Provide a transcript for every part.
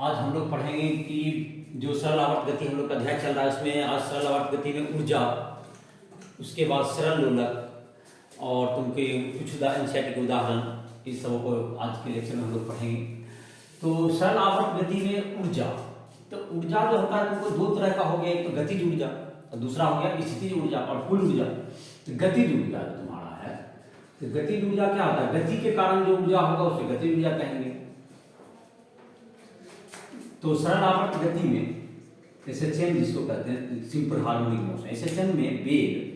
आज हम लोग पढ़ेंगे कि जो सरल आवर्त गति हम लोग का अध्याय चल रहा है उसमें आज सरल आवर्त गति में ऊर्जा, उसके बाद सरल लोलक और तुमके कुछ एनसीईआरटी के उदाहरण, इस सबों को आज के लेक्चर में हम लोग पढ़ेंगे। तो सरल आवर्त गति में ऊर्जा, तो ऊर्जा जो होता है तुमको दो तरह का हो गया, एक तो गतिज ऊर्जा और दूसरा हो गया स्थितिज ऊर्जा और कुल ऊर्जा। तो गतिज ऊर्जा जो तुम्हारा है, तो गतिज ऊर्जा क्या होता है, गति के कारण जो ऊर्जा होगा उसे गतिज ऊर्जा कहेंगे। तो सरल आवर्त गति में एसएचएम जिसको कहते हैं सिंपल हार्मोनिक मोशन, एसएचएम में वेग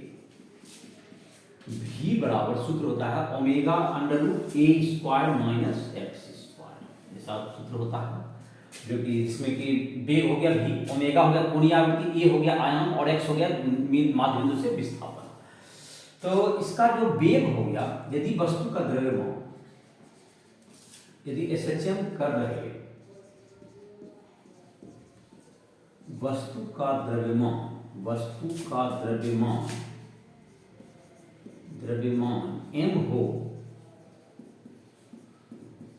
v बराबर सूत्र होता है omega under root a square minus x square, ऐसा सूत्र होता है जो कि इसमें कि वेग हो गया v, ओमेगा हो गया कोणीय आवृत्ति, ए हो गया आयाम और x हो गया माध्य बिंदु से विस्थापन। तो इसका जो वेग हो गया, यदि वस्तु का द्रव्यमान, यदि एसएचएम कर रहे वस्तु का द्रव्यमान m हो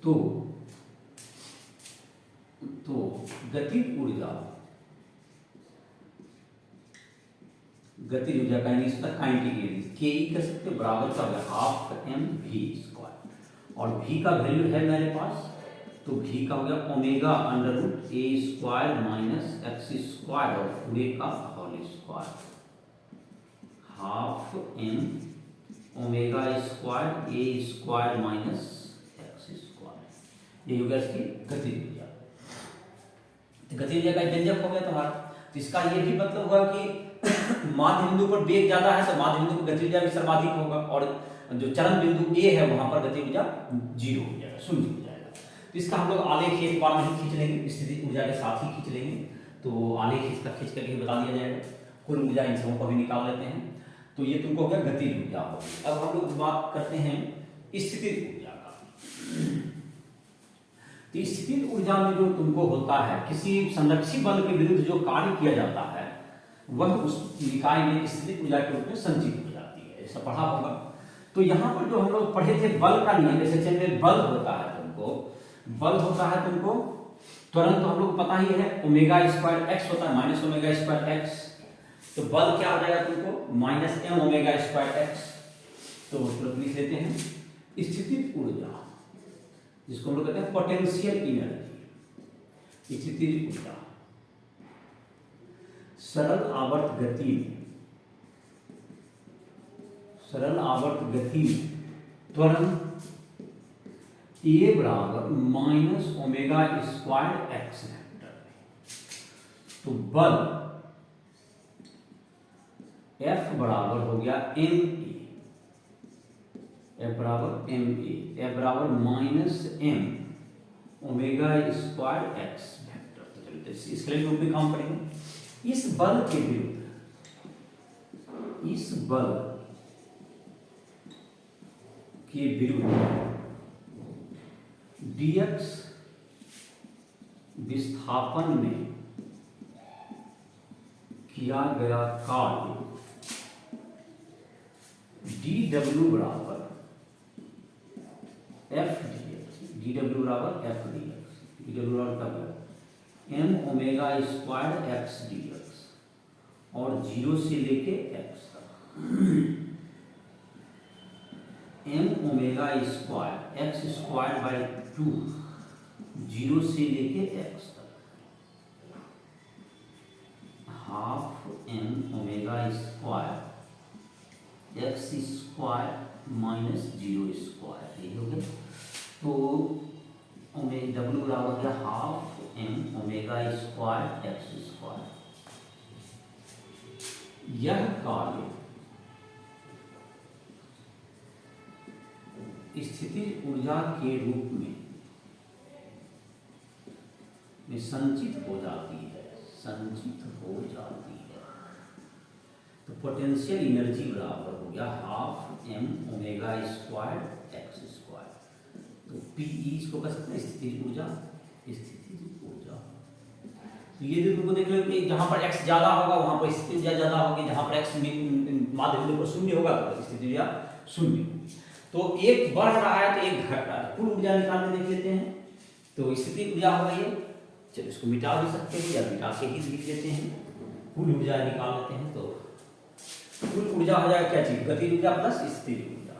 तो गतिज ऊर्जा कहेंगे इसका काइनेटिक एनर्जी के ई कर सकते बराबर का हाफ m v स्क्वायर, और v का वैल्यू है मेरे पास, तो v का हो गया omega under root a square minus x square और पूरे का whole square, half m omega square a square minus x square. ये हो गया इसकी गतिज ऊर्जा। तो गतिज ऊर्जा का व्यंजक हो गया तुम्हारा। तो इसका ये भी मतलब हुआ कि माध्य बिंदु पर वेग ज्यादा है तो माध्य बिंदु पर गतिज ऊर्जा भी सर्वाधिक होगा, और जो चरम बिंदु ए है वहां पर गतिज ऊर्जा जीरो हो जाएगा, शून्य हो जाएगा। तो इसका हम लोग आलेख एक बार नहीं खींच लेंगे, स्थिति ऊर्जा के साथ ही खींच लेंगे। तो आलेख इसका खींच करके बता दिया जाएगा, कुल ऊर्जा इन सबों को भी निकाल लेते हैं। तो ये तुमको हो गया गतिज ऊर्जा हो गई। अब हम लोग बात करते हैं स्थितिज ऊर्जा का। तो स्थितिज ऊर्जा में जो तुमको होता है, किसी संरक्षी बल के विरुद्ध जो कार्य किया जाता है वह उस निकाय में स्थितिज ऊर्जा के रूप में संचित हो जाती है, ऐसा पढ़ा होगा। तो यहाँ पर जो हम लोग पढ़े थे बल का नियम, जैसे में बल होता है तुमको तुरंत तो हम लोग पता ही है ओमेगा स्क्वायर एक्स होता है माइनस ओमेगा स्क्वायर एक्स, तो बल क्या हो जाएगा तुमको minus M omega square X. तो तुरंत लिख लेते हैं स्थितिज ऊर्जा, जिसको हम लोग कहते हैं पोटेंशियल एनर्जी, स्थितिज ऊर्जा सरल आवर्त गति में त्वरण ए बराबर minus omega square X vector. तो बल F बराबर हो गया एम ए, F बराबर minus M omega square X vector. तो चलिए इसके लिए हम भी काम करेंगे। इस बल के विरुद्ध dx विस्थापन में किया गया कार्य dw बराबर f dx m omega square x dx और 0 से लेके x तक m omega square x square by 2 0 से लेके x तक, half m omega square x square minus 0 square, यही हो गया। तो w बराबर हो गया half m omega square x square. यह कार्य स्थितिज ऊर्जा के रूप में संचित हो जाती है। तो पोटेंशियल एनर्जी बराबर हो गया half m omega square x square. तो PE इसको कह सकते हैं स्थितिज ऊर्जा। तो ये जो तुमको देख लो कि जहां पर x ज्यादा होगा वहां पर स्थितिज ऊर्जा ज्यादा होगी, जहां पर x माध्य बिंदु पर शून्य होगा तो स्थितिज ऊर्जा शून्य होगी। तो एक बढ़ रहा है तो एक घट रहा है। कुल ऊर्जा निकालने देख लेते हैं। तो स्थितिज ऊर्जा हो गई है चलो इसको मिटा भी सकते हैं या मिटा के ही लिख लेते हैं, कुल ऊर्जा निकाल लेते हैं। तो कुल ऊर्जा हो जाएगा क्या चीज, गतिज ऊर्जा प्लस स्थिर ऊर्जा।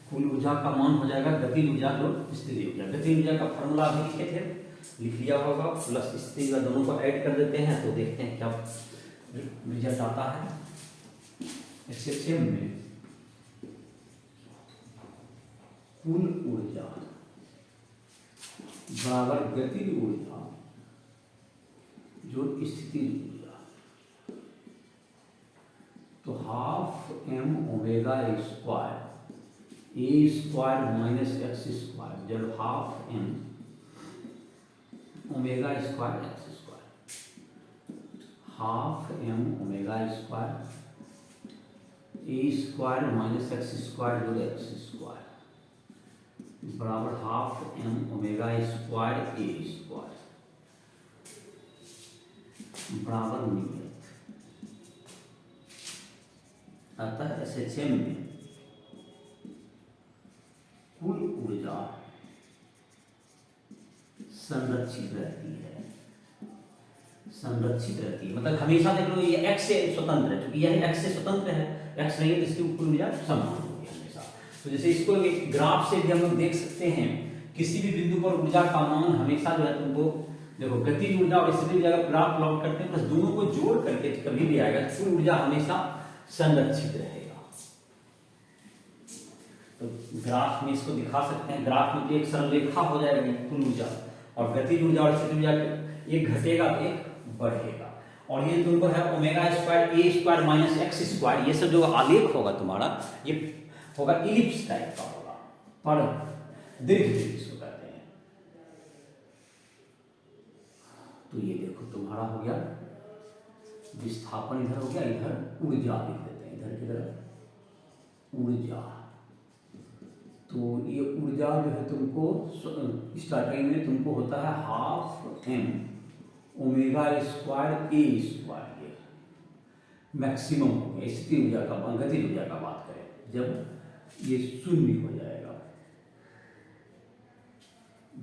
कुल ऊर्जा का मान हो जाएगा गतिज ऊर्जा जो स्थिर ऊर्जा। गतिज ऊर्जा का फॉर्मूला अभी लिखे थे, लिख लिया होगा, प्लस स्थिर ऊर्जा दोनों को ऐड कर देते हैं तो देखते हैं क्या रिजल्ट आता है। एसएचएम में कुल ऊर्जा बराबर गतिज ऊर्जा जो स्थितिज ऊर्जा, तो half M omega square a square minus x square, जब half M omega square x square, half M omega square a square minus x square जो एक्स स्क्वायर बराबर half M omega square a square बराबर नियत। अतः SHM में कुल ऊर्जा संरक्षित रहती है, संरक्षित रहती है मतलब हमेशा देख लो ये x से स्वतंत्र है, क्योंकि यह x से स्वतंत्र है, x नहीं है तो इसकी कुल ऊर्जा समान होगी हमेशा। तो जैसे इसको एक ग्राफ से भी हम लोग देख सकते हैं, किसी भी बिंदु पर ऊर्जा का मान हमेशा जो है तुमको देखो गतिज ऊर्जा और स्थितिज ऊर्जा का ग्राफ प्लॉट करते हैं, बस दोनों को जोड़ करके कभी भी आएगा कुल ऊर्जा हमेशा संरक्षित रहेगा। तो ग्राफ में इसको दिखा सकते हैं, ग्राफ में तो एक सरल रेखा हो जाएगी कुल ऊर्जा, और गतिज ऊर्जा और स्थितिज ऊर्जा एक घटेगा एक बढ़ेगा। और ये तुमको है omega square a square minus x square, ये सब जो आलेख होगा तुम्हारा ये होगा इलिप्स टाइप का होगा, पर दीर्घवृत्त इसको कहते हैं। तो ये देखो तुम्हारा हो गया विस्थापन, इधर हो गया, इधर ऊर्जा लिख देते हैं, इधर किधर ऊर्जा। तो ये ऊर्जा जो है तुमको स्टार्टिंग में तुमको होता है half M omega square a square, ये मैक्सिमम हो गया स्थिर ऊर्जा का, गतिज ऊर्जा का बात करें जब ये शून्य हो जाएगा,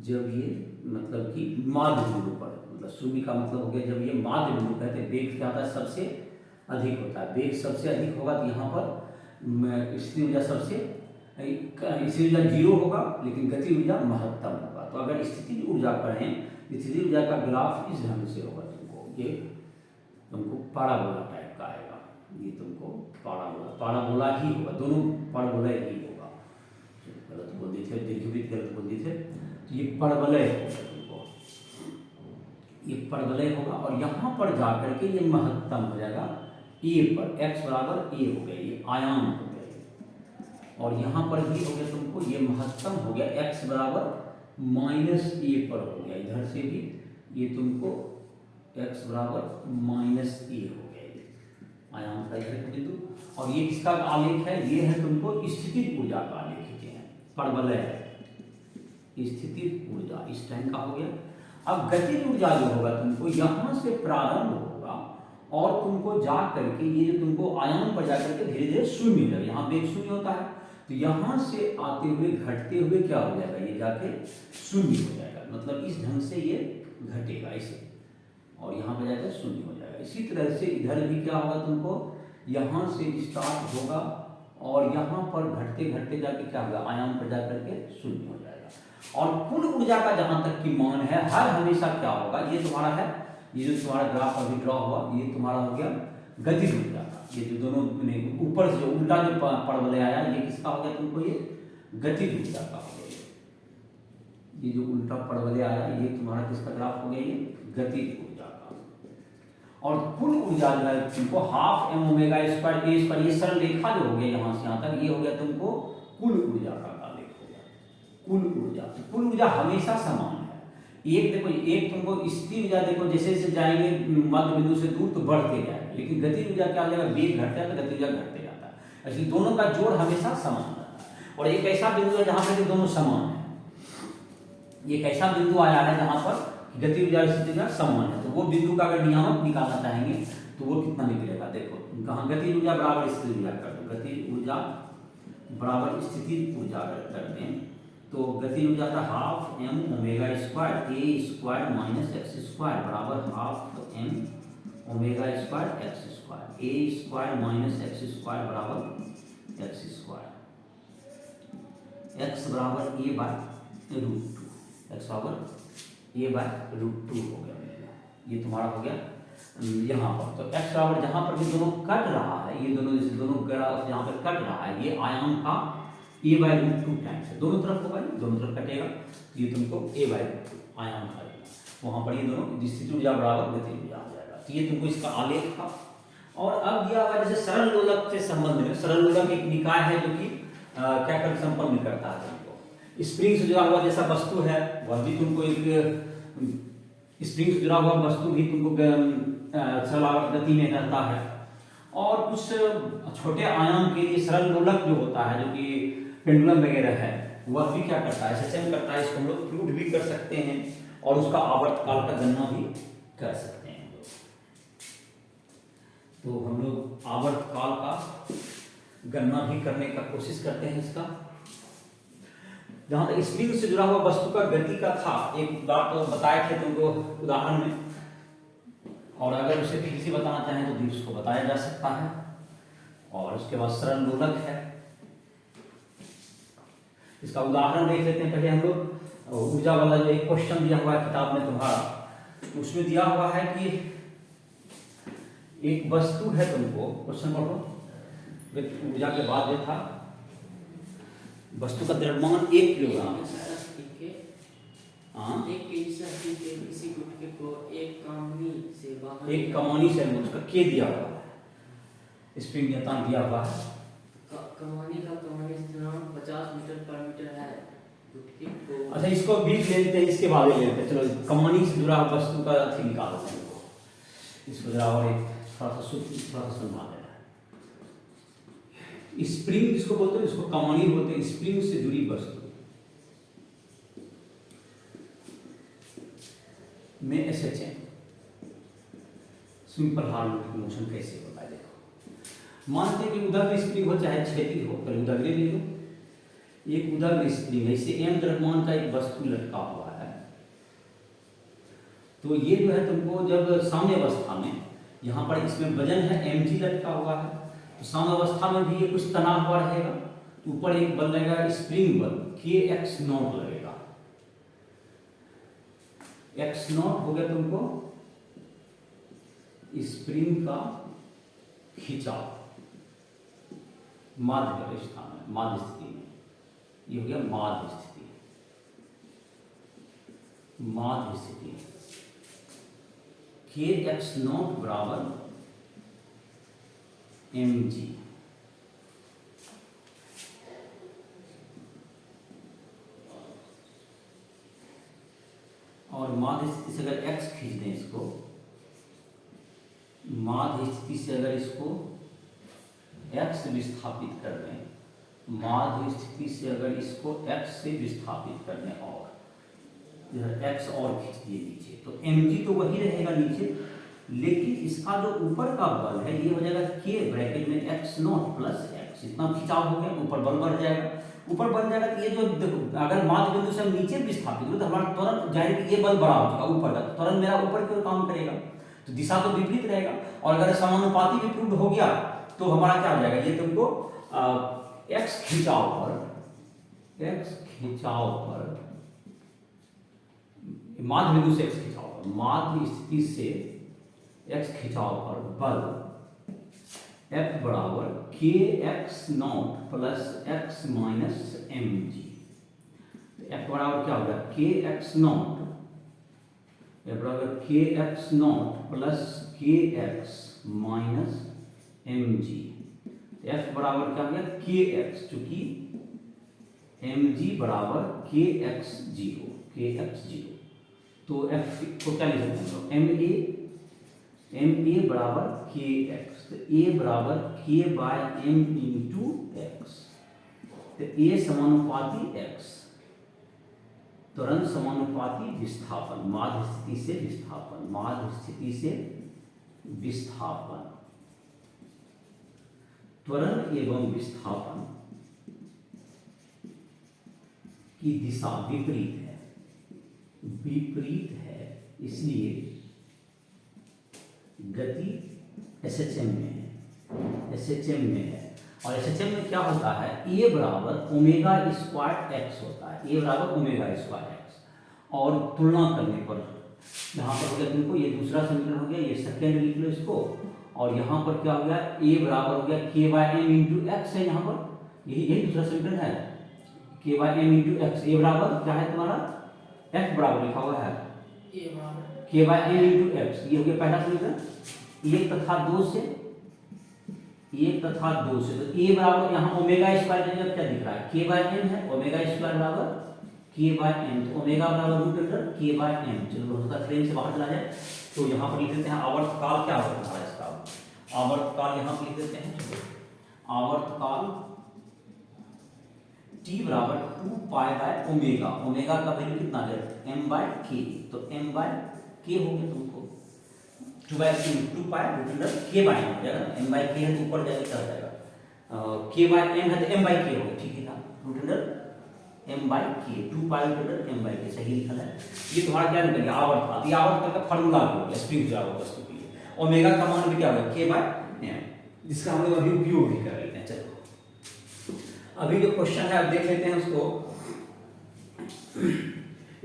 जब ये मतलब कि माध्य बिंदु पर, मतलब शून्य का मतलब हो गया जब ये माध्य बिंदु कहते हैं, वेग क्या होता है सबसे अधिक होता है, वेग सबसे अधिक होगा तो यहाँ पर स्थिर ऊर्जा सबसे, स्थिर ऊर्जा 0 होगा लेकिन गतिज ऊर्जा महत्तम होगा। तो अगर स्थितिज ऊर्जा पढ़ें, स्थितिज ऊर्जा का ग्राफ इस ढंग से होगा, ये तुमको पैराबोला टाइप का आएगा, ये तुमको पैराबोला ही होगा, दोनों पैराबोला ही होगा। गलत बोल दिए थे, दीर्घवृत्त गलत बोल दिए थे, तो ये पैराबोला होगा तुमको, ये पैराबोला होगा। और यहाँ पर जाकर के ये महत्तम हो जाएगा ए पर, x बराबर ए हो गया, ये आयाम हो गया, और यहाँ पर भी हो गया तुमको ये महत्तम हो गया, x बराबर माइनस ए पर हो गया, इधर से भी ये तुमको x बराबर माइनस ए हो गया, ये आयाम का इधर बिंदु। और ये किसका आलेख है, ये है तुमको स्थितिज ऊर्जा का आलेख है, परवलय है स्थितिज ऊर्जा, इस टाइम का हो गया। अब गतिज ऊर्जा जो होगा तुमको यहाँ से प्रारंभ होगा और तुमको जा करके ये जो तुमको आयाम पर जा करके धीरे धीरे शून्य हो जाएगा, यहाँ वेग शून्य होता है, तो यहाँ से आते हुए घटते हुए क्या हो जाएगा, ये जाके शून्य हो जाएगा, मतलब इस ढंग से ये घटेगा ऐसे, और यहाँ पर जाकर शून्य हो जाएगा। इसी तरह से इधर भी क्या होगा तुमको, यहाँ से स्टार्ट होगा और यहाँ पर घटते घटते जाके क्या होगा, आयाम पर जाकर के शून्य हो जाएगा। और कुल ऊर्जा का जहाँ तक की मान है हर हमेशा क्या होगा, ये तुम्हारा है, ये जो तुम्हारा ग्राफ अभी ड्रॉ हुआ ये तुम्हारा हो गया गतिज ऊर्जा का, ये जो दोनों ऊपर से जो उल्टा जो परवलय आया ये किसका हो गया तुमको, ये गतिज ऊर्जा का हो गया, ये जो उल्टा परवलय आया ये तुम्हारा किसका ग्राफ हो गया, ये गतिज ऊर्जा का। और कुल ऊर्जा जो है तुमको half M omega square a square, ये सरल रेखा जो हो गया यहाँ से यहाँ तक, ये हो गया तुमको कुल ऊर्जा का आलेख हो गया, कुल ऊर्जा। कुल ऊर्जा हमेशा समान है, एक देखो एक तुमको स्थिर ऊर्जा देखो जैसे जैसे जाएंगे मध्य बिंदु से दूर तो बढ़ते जाएंगे, लेकिन गतिज ऊर्जा क्या हो जाएगा, वेग घटता है तो गतिज ऊर्जा घटते जाता है, इसलिए दोनों का जोड़ हमेशा समान रहता है। और एक ऐसा बिंदु है जहाँ पर दोनों समान है, एक ऐसा बिंदु आया है जहाँ पर गतिज ऊर्जा स्थिति ऊर्जा समान है, तो वो बिंदु का अगर नियामक निकालना चाहेंगे तो वो कितना निकलेगा, देखो कहाँ गतिज ऊर्जा बराबर स्थितिज ऊर्जा कर दो, गतिज ऊर्जा बराबर स्थितिज ऊर्जा कर दें तो गति हो जाता है half M omega square a square minus x square बराबर half M omega square x square a square minus x square बराबर एक्स स्क्वायर एक्स बराबर a by root two x बराबर ए बाय रूट टू हो गया। ये तुम्हारा हो गया यहाँ पर। तो एक्स बराबर जहाँ पर भी दोनों कट रहा है, ये दोनों जैसे दोनों ग्राफ जहाँ पर कट रहा है, ये आयाम का ए बाय रूट टू टाइम्स है। दोनों तरफ होगा, दोनों तरफ कटेगा, ये तुमको ए बाय रूट टू आयाम का वहाँ पर ये दोनों स्थिति ऊर्जा बराबर गति ऊर्जा आ जाएगा। तो ये तुमको इसका आलेख था। और अब दिया हुआ जैसे सरल लोलक से संबंध में, सरल लोलक एक निकाय है जो कि क्या कर संपन्न करता है तुमको। स्प्रिंग से जुड़ा हुआ जैसा वस्तु है वह भी तुमको एक स्प्रिंग से जुड़ा हुआ वस्तु भी तुमको सरल गति में रहता है। और कुछ छोटे आयाम के लिए सरल लोलक जो होता है, जो कि पेंडुलम वगैरह है, वह भी क्या करता है, सचन करता है। इसको हम लोग प्रूव भी कर सकते हैं और उसका आवर्तकाल का गणना भी कर सकते हैं। तो हम लोग आवर्तकाल का गणना भी करने का कोशिश करते हैं इसका। जहां तक स्प्रिंग से जुड़ा हुआ वस्तु का गति का था, एक बात तो बताए थे तुमको उदाहरण में, और अगर उसे फिर से बताना चाहें तो भी उसको बताया जा सकता है। और उसके बाद सरल लोलक है, इसका उदाहरण देख लेते हैं पहले हम लोग। ऊर्जा वाला जो एक क्वेश्चन दिया हुआ है किताब में तुम्हारा, तो उसमें दिया हुआ है कि एक वस्तु है, तुमको क्वेश्चन पढ़ो। ऊर्जा के बाद जो था वस्तु का द्रव्यमान 1 किलोग्राम है। किसी गुटके को एक कमानी से उसका के दिया हुआ है, स्प्रिंग नियतांक दिया हुआ है। कमानी स्थिरांक 50 मीटर पर मीटर है। गुटके को अच्छा, इसको भी ले लेते हैं, इसके बाद ले लेते हैं। चलो कमानी से जुड़ा वस्तु का अथी निकालते हैं, इसको जरा और थोड़ा सा सुनवा देना। स्प्रिंग जिसको बोलते हैं, इसको कमानी बोलते हैं। स्प्रिंग से जुड़ी वस्तु में एसएचएम सिंपल हार्मोनिक मोशन कैसे होता है देखो। मानते हैं कि उदग्र स्प्रिंग हो चाहे क्षैतिज हो, पहले उदग्र ले लो। एक उदग्र स्प्रिंग है, इससे एम द्रव्यमान का एक वस्तु लटका हुआ है। तो ये जो है तुमको जब साम्य अवस्था में, यहाँ पर इसमें वजन है mg लटका हुआ है, तो साम्य अवस्था में भी ये कुछ तनाव हुआ रहेगा। तो ऊपर एक बल लगेगा स्प्रिंग बल kx नॉट लगेगा। x नॉट हो गया तुमको स्प्रिंग का खिंचाव माध्य अवस्था में, माध्य स्थिति में। ये हो गया माध्य स्थिति। माध्य स्थिति kx नॉट बराबर mg। और माध्य स्थिति से अगर x खींच दें इसको, माध्य स्थिति से अगर इसको x विस्थापित कर दें, माध्य स्थिति से अगर इसको x से विस्थापित कर दें और इधर x और खींच दिए नीचे, तो mg तो वही रहेगा नीचे, लेकिन इसका जो ऊपर का बल है ये हो जाएगा k ब्रैकेट में x नॉट प्लस x। इतना खिंचाव हो गया, ऊपर बल बढ़ जाएगा। ऊपर बढ़ जाएगा तो ये जो देखो, अगर माध्य बिंदु से हम नीचे विस्थापित हो तो हमारा त्वरण जाहिर कि ये बल बढ़ा हो चुका ऊपर तक, त्वरण मेरा ऊपर की ओर काम करेगा, तो दिशा तो विपरीत रहेगा। और अगर समानुपाती विपरीत हो गया तो हमारा क्या हो जाएगा, ये तुमको x खिंचाव पर माध्य बिंदु से x खिंचाव पर, माध्य स्थिति से x खिंचाव पर बल F बराबर kx not plus x minus mg। F बराबर क्या होगा, kx नॉट, F बराबर kx not plus kx minus mg। F बराबर क्या हो गया kx, चूंकि mg बराबर kx 0, तो F को क्या लिख सकते हैं, ma बराबर kx, तो a बराबर k by m into X. तो a समानुपाती x, त्वरण समानुपाती विस्थापन, माध्य स्थिति से विस्थापन, माध्य स्थिति से विस्थापन, त्वरण एवं विस्थापन की दिशा विपरीत है, इसलिए गति SHM में है, और SHM में क्या होता है, A बराबर ओमेगा स्क्वायर एक्स होता है, A बराबर ओमेगा स्क्वायर एक्स। और तुलना करने पर यहाँ पर हो गया तुमको, ये दूसरा समीकरण हो गया, ये सेकेंड लिख लो इसको, और यहाँ पर क्या हो गया, A बराबर हो गया K/M इंटू एक्स है, यहाँ पर यही दूसरा समीकरण है, K/M इंटू एक्स। A बराबर क्या है तुम्हारा, F बराबर लिखा हुआ है K/M इंटू एक्स, ये हो गया पहला समीकरण। एक तथा दो से, तो A बराबर यहाँ ओमेगा स्क्वायर जब क्या दिख रहा है, K/M है, ओमेगा स्क्वायर बराबर K/M, तो ओमेगा बराबर रूट अंडर K/M। चलो उसका फ्रेम से बाहर चला जाए, तो यहाँ पर लिख देते हैं आवर्तकाल, क्या होता है इसका आवर्तकाल, यहाँ पर लिख देते हैं। चलो आवर्तकाल T बराबर 2 पाई बाय ओमेगा, ओमेगा का वैल्यू कितना है M/K, तो M/K हो गया तुमको 2 पाई रूट अंडर K/M हो जाएगा, M/K है तो ऊपर जाएगा क्या हो जाएगा, K/M है तो M/K हो गया, ठीक है ना, root under M/K, 2 pi root under M/K, सही लिखा है। ये तुम्हारा क्या निकल गया आवर्तकाल, ये आवर्तकाल का फार्मूला हो गया स्प्रिंग ऊर्जा वस्तु के लिए। ओमेगा का मान भी क्या होगा K/M, जिसका हम लोग अभी उपयोग भी कर लेते हैं। चलो अभी जो क्वेश्चन है अब देख लेते हैं उसको।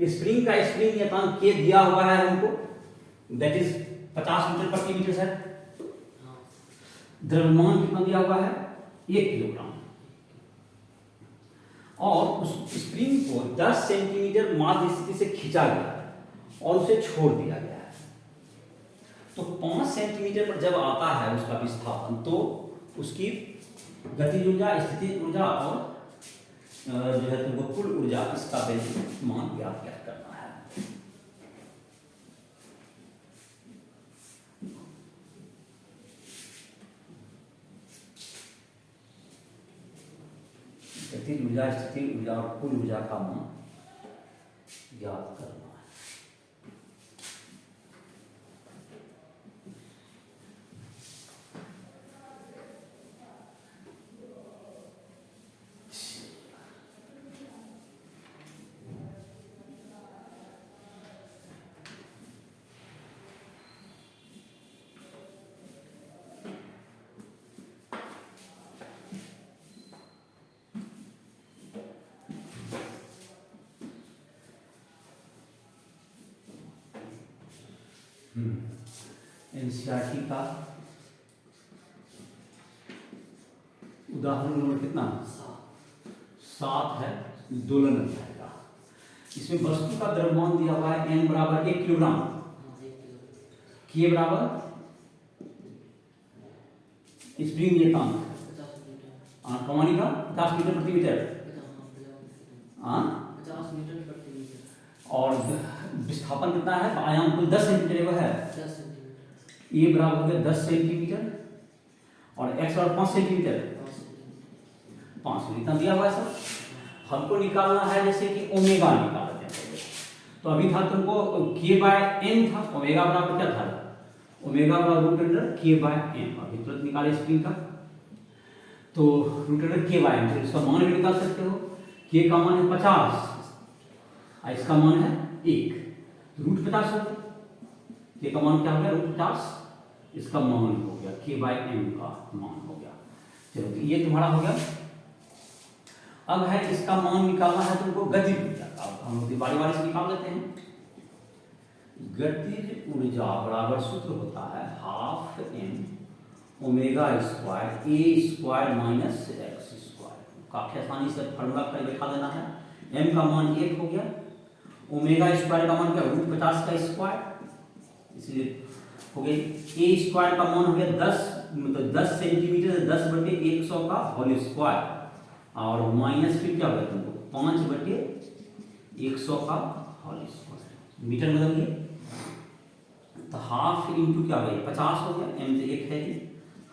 स्प्रिंग का स्प्रिंग नियतांक K दिया हुआ है हमको, दैट इज 50 मीटर प्रति मीटर सर। द्रव्यमान कितना दिया हुआ है 1 किलोग्राम, और उस स्प्रिंग को 10 सेंटीमीटर माध्य स्थिति से खींचा गया है और उसे छोड़ दिया गया है। तो 5 सेंटीमीटर पर जब आता है उसका विस्थापन, तो उसकी गतिज ऊर्जा, स्थितिज ऊर्जा और जो है तुमको कुल ऊर्जा, इसका मान ज्ञात करना है। गतिज ऊर्जा, स्थितिज ऊर्जा और कुल ऊर्जा का मान ज्ञात करना है। एनसीईआरटी का उदाहरण नंबर कितना 7 है, दोलन अध्याय का। इसमें वस्तु का द्रव्यमान दिया हुआ है M बराबर 1 किलोग्राम, K बराबर स्प्रिंग नियतांक कमानी का 50 मीटर प्रति मीटर, 50 मीटर प्रति मीटर, और विस्थापन कितना है, आयाम कुल 10 सेंटीमीटर है, 10 सेंटीमीटर। ए बराबर हो गया 10 सेंटीमीटर और एक्स बराबर 5 सेंटीमीटर, 5 इतना दिया हुआ है सर। हमको निकालना है जैसे कि ओमेगा निकालते हैं। तो अभी था तुमको K/M था, ओमेगा बराबर क्या था, ओमेगा बराबर रूट अंडर K/M। अभी तुरंत निकाले स्प्रिंग का, तो रूट अंडर K/M, तो इसका मान भी निकाल सकते हो। K का मान है 50 और इसका मान है 1, तो रूट 50 हो गया। K का मान क्या हो गया रूट 50, इसका मान हो गया K/M का मान हो गया। चलो तो ये तुम्हारा हो गया। अब है इसका मान निकालना है तुमको गतिज ऊर्जा का, हम लोग बारी बारी से निकाल लेते हैं। गतिज ऊर्जा बराबर सूत्र होता है half M omega square A square minus x square. काफी आसानी से फॉर्मूला का लिखा देना है। M का मान 1 हो गया, ओमेगा स्क्वायर का मान क्या रूट 50 का स्क्वायर, इसलिए हो गया A स्क्वायर का मान हो गया 10, मतलब 10 सेंटीमीटर 10/100 का होल स्क्वायर, और माइनस फिर क्या होगा तुमको 5/100 का होल स्क्वायर, मीटर बदल गया। तो हाफ इंटू क्या हो गया 50 हो गया, M से 1 है ये,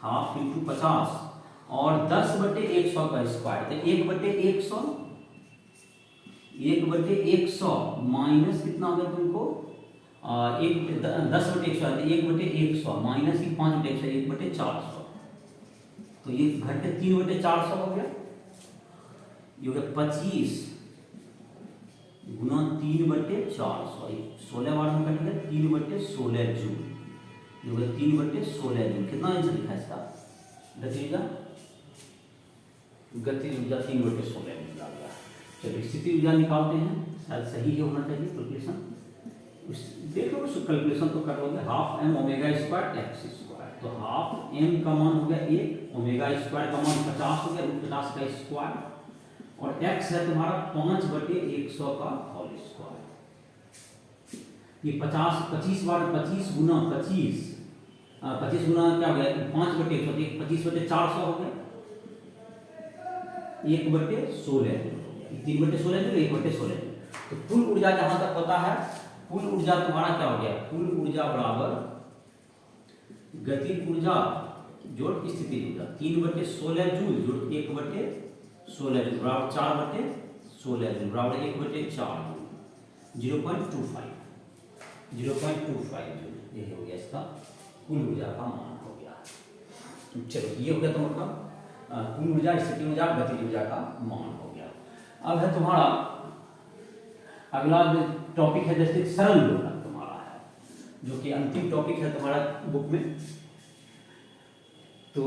हाफ इंटू 50 और 10/100 का स्क्वायर, तो 1/100 माइनस कितना हो गया तुमको 10/100, 1/100 माइनस 5/100, 1/400, तो ये घट के 3/400 हो गया। ये हो गया 25 गुना 3/4, सॉरी 16 बार में कट गया, 3/16 जूल, जो है 3/16 जूल। कितना आंसर लिखा है इसका? गतिज ऊर्जा 3/16 जूल आ गया। चलिए स्थिति ऊर्जा निकालते हैं, शायद सही ही होना चाहिए कैलकुलेशन। देख लो उस कैलकुलेशन तो कर लोगे। Half M omega square x square, तो हाफ एम का मान हो गया 1, ओमेगा स्क्वायर का मान 50 हो गया, √50 का स्क्वायर, और x है तुम्हारा 5/100 का होल स्क्वायर। ये 25 बार 25 गुना 25, 25 गुना क्या हो गया 5/100, 25/400 हो गया, 1/16 3/16 जो 1/16। तो कुल ऊर्जा जहां तक पता है, कुल ऊर्जा तुम्हारा क्या हो गया, कुल ऊर्जा बराबर गतिज ऊर्जा जोड़ स्थितिज ऊर्जा 3/16 जूल जोड़ 1/16 जूल बराबर 4/16 जूल बराबर 1/4 जूल, 0.25 जूल। ये हो गया इसका कुल ऊर्जा का मान हो गया। चलो ये हो गया तो मतलब कुल ऊर्जा, स्थितिज ऊर्जा, गतिज ऊर्जा का मान हो गया। अब है तुम्हारा अगला टॉपिक है जैसे सरल दोलक तुम्हारा है, जो कि अंतिम टॉपिक है तुम्हारा बुक में। तो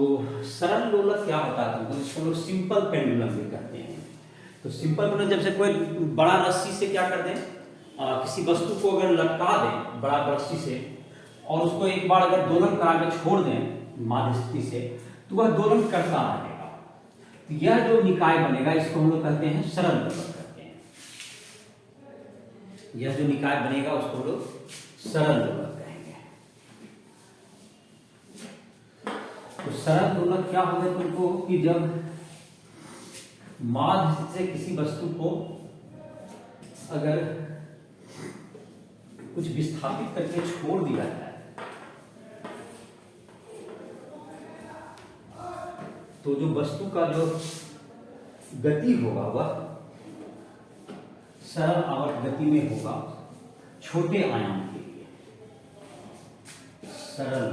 सरल दोलक क्या होता है, तो इसको लोग सिंपल पेंडुलम भी कहते हैं। तो सिंपल पेंडुलम जब से कोई बड़ा रस्सी से क्या कर दें, किसी वस्तु को अगर लटका दें बड़ा रस्सी से, और उसको एक बार अगर दोलन करा के छोड़ दें माध्य स्थिति से, तो वह दोलन करता रहेगा। तो यह जो निकाय बनेगा इसको हम लोग कहते हैं सरल दोलक कहते हैं। यह जो निकाय बनेगा उसको हम लोग सरल दोलक कहेंगे। तो सरल दोलक क्या होगा तुमको कि जब माध्य स्थिति से किसी वस्तु को अगर कुछ विस्थापित करके छोड़ दिया जाए, तो जो वस्तु का जो गति होगा वह सरल आवर्त गति में होगा, छोटे आयाम के लिए सरल।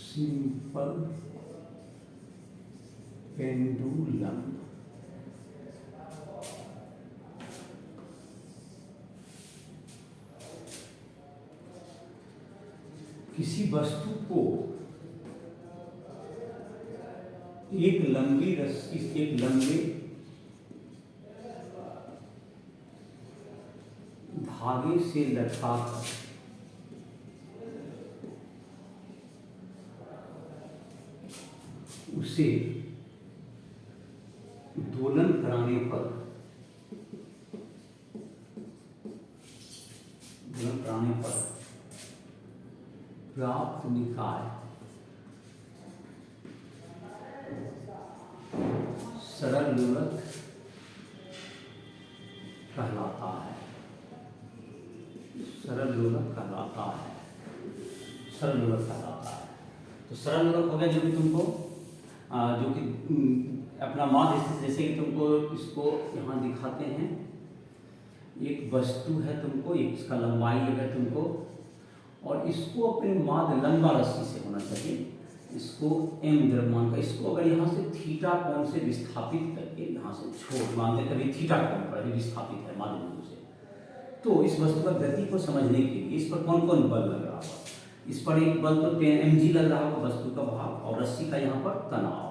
सिंपल पेंडुलम किसी वस्तु को एक लंबी रस्सी, एक लंबे धागे से लटकाकर उसे दोलन कराने पर प्राप्त निकाय सरल दोलक कहलाता है। सरल दोलक कहलाता है। सरल दोलक कहलाता है। तो सरल दोलक हो गया जो कि तुमको जो कि अपना माध्य स्थिति, जैसे कि तुमको इसको यहाँ दिखाते हैं, एक वस्तु है तुमको, एक इसका लंबाई अगर तुमको, और इसको अपने माध्य लंबा रस्सी से होना चाहिए, इसको m द्रव्यमान का, इसको अगर यहाँ से थीटा कोण से विस्थापित करके यहाँ से छोड़ मानते, कभी थीटा कोण पर विस्थापित है माध्य बिंदु से, तो इस वस्तु का गति को समझने के लिए इस पर कौन कौन बल लग रहा होगा। इस पर एक बल तो 10 mg लग रहा होगा वस्तु का भाग, और रस्सी का यहाँ पर तनाव,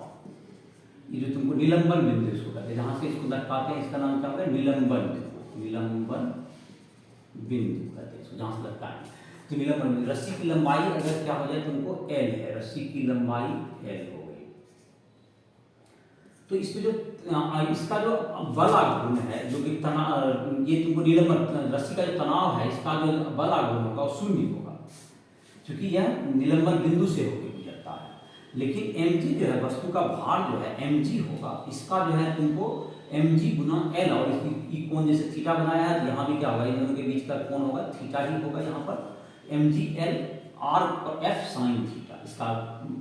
ये जो तुमको निलंबन बिंदु इसको कहते हैं, जहाँ से इसको लटकाते हैं इसका नाम क्या होता है, निलंबन बिंदु। निलंबन बिंदु कहते हैं इसको, जहाँ से लटकाएंगे तो निलंबन बिंदु। रस्सी की लंबाई अगर क्या हो जाए तुमको L है, रस्सी की लंबाई L हो गई, तो इसमें जो इसका जो बल आघूर्ण है, जो कि तनाव, ये तुमको निलंबन रस्सी का जो तनाव है, इसका जो बल आघूर्ण होगा वो शून्य होगा, क्योंकि यह निलंबन बिंदु से होकर गुजरता है। लेकिन mg जो है वस्तु का भार जो है mg होगा, इसका जो है तुमको mg गुना L, और इसकी कोण जैसे थीटा बनाया है, तो यहाँ भी क्या होगा, इन दोनों के बीच का कोण होगा थीटा ही होगा, यहाँ पर mg L r और f साइन थीटा, इसका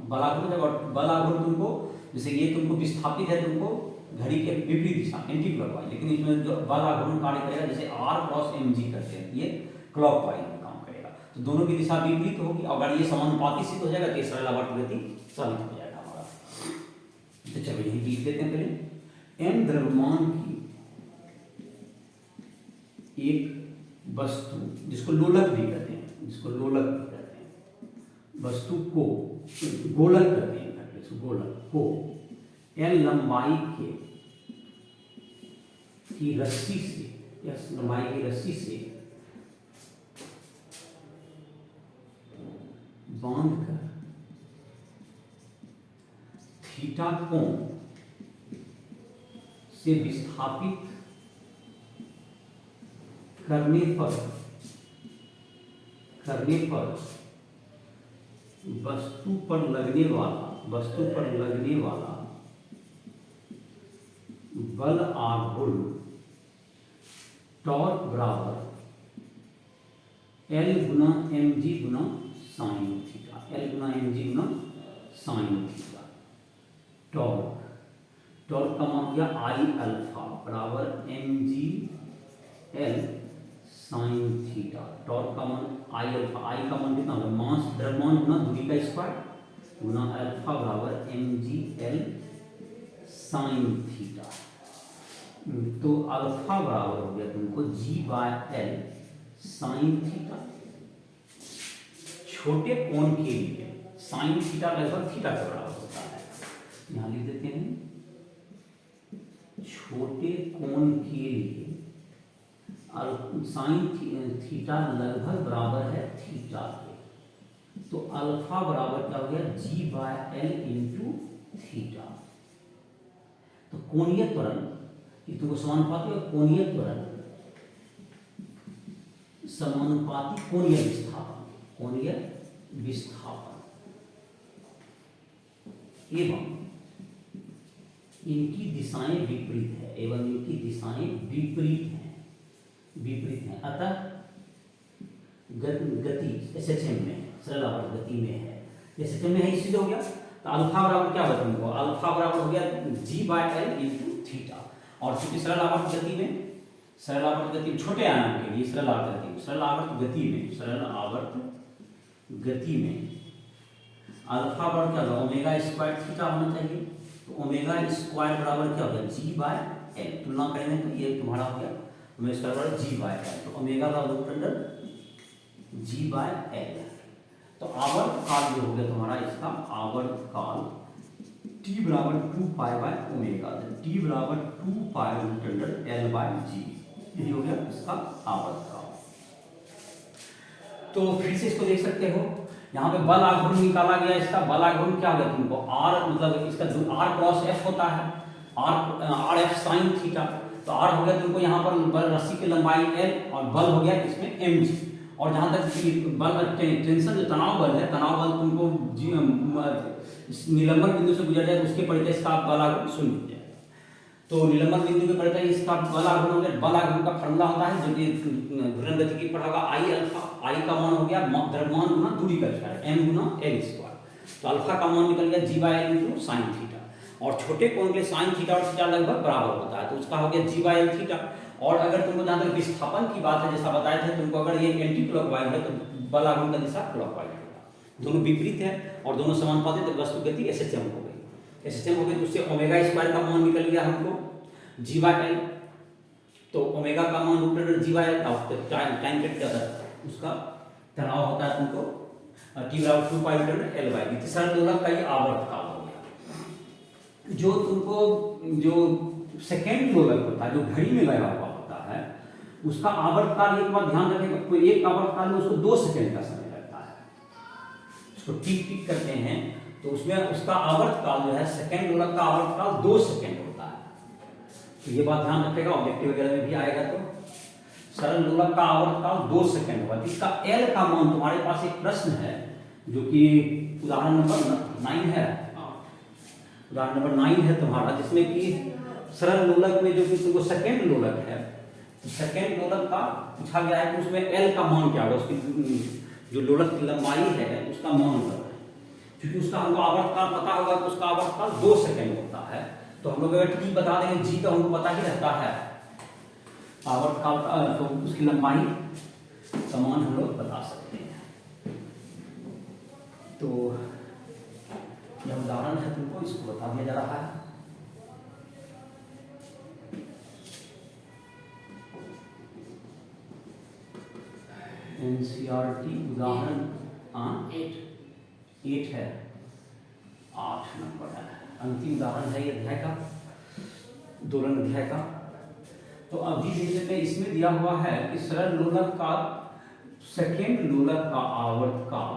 बल आघूर्ण है। और बल आघूर्ण तुमको जैसे ये तुमको विस्थापित है तुमको घड़ी के विपरीत दिशा एंटी क्लॉकवाइज, लेकिन इसमें जो बल आघूर्ण कार्य करेगा जैसे r क्रॉस mg करते हैं, ये क्लॉकवाइज में काम करेगा। तो दोनों की दिशा विपरीत होगी, अगर ये समानुपाती सिद्ध हो जाएगा तो ये सरलावर्त गति साबित हो जाएगा हमारा। तो चलो यही लिख देते हैं पहले। m द्रव्यमान की एक वस्तु, जिसको लोलक भी कहते हैं, जिसको लोलक भी कहते हैं, वस्तु को गोलक कहते हैं, गोलक को l लंबाई के की रस्सी से, या लंबाई की रस्सी से बांधकर थीटा कोण से विस्थापित करने पर वस्तु पर लगने वाला बल आघूर्ण टॉर्क बराबर L गुना mg गुना साइन थीटा, L गुना mg गुना साइन थीटा। टॉर्क का मान दिया I अल्फा बराबर mg L sine theta. Torque का मान I अल्फा, I का मान कितना होगा, मास द्रव्यमान गुना दूरी का स्क्वायर गुना अल्फा बराबर mg L साइन थीटा। तो अल्फा बराबर हो गया तुमको g/l साइन थीटा। छोटे कोण के लिए साइन थीटा लगभग थीटा के बराबर होता है, यहां लिख देते हैं। छोटे कोण के लिए साइन थीटा लगभग बराबर है थीटा के, तो अल्फा बराबर क्या हो गया, g/l इंटू थीटा। तो कोणीय त्वरण ये तुमको समानुपाती और कोणीय त्वरण, समानुपाती कोणीय विस्थापन एवं इनकी दिशाएं विपरीत है, अतः गति SHM में, सरल आवर्त गति में है, SHM में है, इसलिए हो गया। तो अल्फा बराबर क्या होगा तुमको, अल्फा बराबर हो गया g/l इंटू थीटा। और चूंकि सरल आवर्त गति में छोटे आयाम के लिए सरल आवर्त गति में अल्फा बराबर क्या होगा, ओमेगा स्क्वायर थीटा होना चाहिए। तो ओमेगा स्क्वायर बराबर क्या होगा, g/l। तुलना करेंगे तो ये तुम्हारा हो गया ओमेगा स्क्वायर बराबर g/l, तो ओमेगा का रूट अंडर g/l। तो आवर्त काल जो हो गया तुम्हारा, इसका आवर्त काल t बराबर 2π/ओमेगा, t बराबर 2π√L/g, यही हो गया इसका आवर्त काल। तो फिर से इसको देख सकते हो, यहाँ पे बल आघूर्ण निकाला गया। इसका बल आघूर्ण क्या होगा तुमको, r मतलब इसका जो r क्रॉस f होता है, r f साइन थीटा। तो r हो गया तुमको यहाँ पर बल रस्सी की लंबाई l और बल हो गया इसमें mg। और जहाँ तक बल टेंशन जो तनाव बल है, तनाव बल तुमको निलंबन बिंदु से गुजर जाए तो उसके परिचय इसका बल आघूर्ण शून्य हो जाएगा। तो निलंबन बिंदु के परिचय इसका बल आघूर्ण हो गया। बल आघूर्ण का फॉर्मूला होता है जो कि घूर्णन गति की पढ़ा होगा, I अल्फा, I का मान हो गया द्रव्यमान गुना दूरी का स्क्वायर, m गुना l स्क्वायर। तो अल्फा का मान निकल गया g/l इंटू साइन थीटा। और छोटे कोण के लिए साइन थीटा और थीटा लगभग बराबर होता है, तो उसका हो गया g/l थीटा। और अगर तुमको जहाँ तक विस्थापन की बात है, जैसा बताए थे तुमको, अगर ये एंटी क्लॉकवाइज है तो बल आघूर्ण का दिशा क्लॉकवाइज होगा। दोनों विपरीत है और दोनों समानुपाती, तो वस्तु गति SHM हो गई। SHM हो गई तो उससे ओमेगा स्क्वायर का मान निकल गया हमको g/l। तो ओमेगा का मान रूट अंडर g/l का टाइम पीरियड क्या था, उसका तनाव होता है तुमको t बराबर 2π/L/g। तीसरा दोलक का ये आवर्त काल हो गया। जो तुमको जो सेकेंड दोलक होता है, जो घड़ी में लगा हुआ होता है, उसका आवर्त काल एक बार ध्यान रखेगा, कोई एक आवर्त काल में उसको 2 सेकंड का समय लगता है। उसको टिक टिक करते हैं तो उसमें उसका आवर्त काल जो है, सेकेंड दोलक का आवर्त काल 2 सेकंड होता है। तो ये बात ध्यान रखेगा, ऑब्जेक्टिव वगैरह में भी आएगा। तो सरल दोलक का आवर्त काल 2 सेकंड होगा। इसका L का मान, तुम्हारे पास एक प्रश्न है जो कि उदाहरण नंबर 9 है, उदाहरण नंबर 9 है तुम्हारा, जिसमें कि सरल लोलक में जो कि तुमको सेकेंड लोलक है, तो सेकेंड लोलक का पूछा गया है कि उसमें L का मान क्या होगा, उसकी जो लोलक की लंबाई है उसका मान होगा। क्योंकि उसका हमको आवर्त काल पता होगा कि उसका आवर्त काल 2 सेकंड होता है, तो हम लोग अगर टी बता देंगे, जी का हमको पता ही रहता है, आवर्त काल तो उसकी लंबाई समान हम लोग बता सकते हैं। तो यह उदाहरण है, तुमको इसको बता दिया जा रहा है। एनसीईआरटी उदाहरण 8 है, 8 नंबर है, अंतिम उदाहरण है ये अध्याय का, दोलन अध्याय का। तो अभी जैसे में इसमें दिया हुआ है कि सरल लोलक का सेकेंड लोलक का आवर्त काल,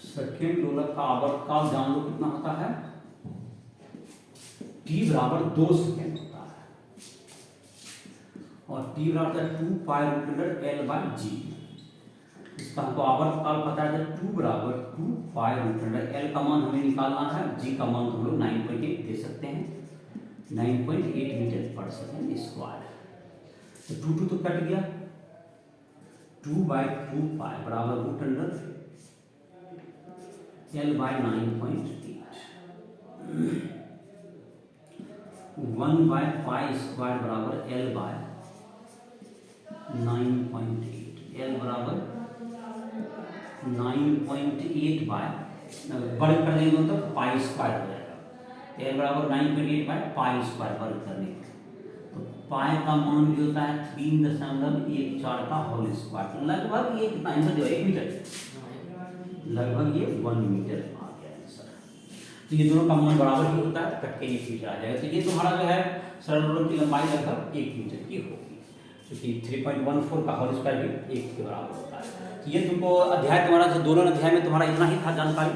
सेकेंड लोलक का आवर्त काल जान लो कितना होता है, t बराबर 2 सेकेंड होता है, और t बराबर 2 pi root under L by g. इसका हमको आवर्त काल पता है, 2 बराबर 2 पाई रूट अंडर L का मान हमें निकालना है, g का मान तो हम लोग 9.8 दे सकते हैं, 9.8 मीटर पर सेकेंड स्क्वायर। तो 2 तो कट गया, 2 बाई 2 पाई बराबर root under L by 9.8, 1 by pi square बराबर L बाय 9.8, L बराबर 9.8 बाय, वर्ग कर देंगे तो पाई स्क्वायर हो जाएगा, L बराबर 9.8 बाय पाई स्क्वायर वर्ग करने का, तो पाई का मान भी होता है 3.14 का होल स्क्वायर, लगभग ये कितना आंसर जो 1 मीटर, लगभग ये 1 मीटर आ गया आंसर। तो ये दोनों का मान बराबर ही होता है, कट के 1 मीटर आ जाएगा। तो ये तुम्हारा जो है सरल लोलक की लंबाई लगभग 1 मीटर की होगी, क्योंकि 3.14 का होल स्क्वायर भी 1 के बराबर होता है। तो ये तुमको अध्याय तुम्हारा जो दोलन अध्याय में तुम्हारा इतना ही था जानकारी,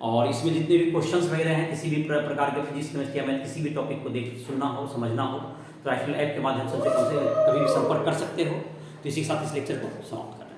और इसमें जितने भी क्वेश्चंस वगैरह हैं, किसी भी प्रकार के फिजिक्स केमिस्ट्री या मैथ किसी भी टॉपिक को देख सुनना हो समझना हो तो राइफल ऐप के माध्यम से कभी भी संपर्क कर सकते हो। तो इसी के साथ इस लेक्चर को समाप्त करते हैं।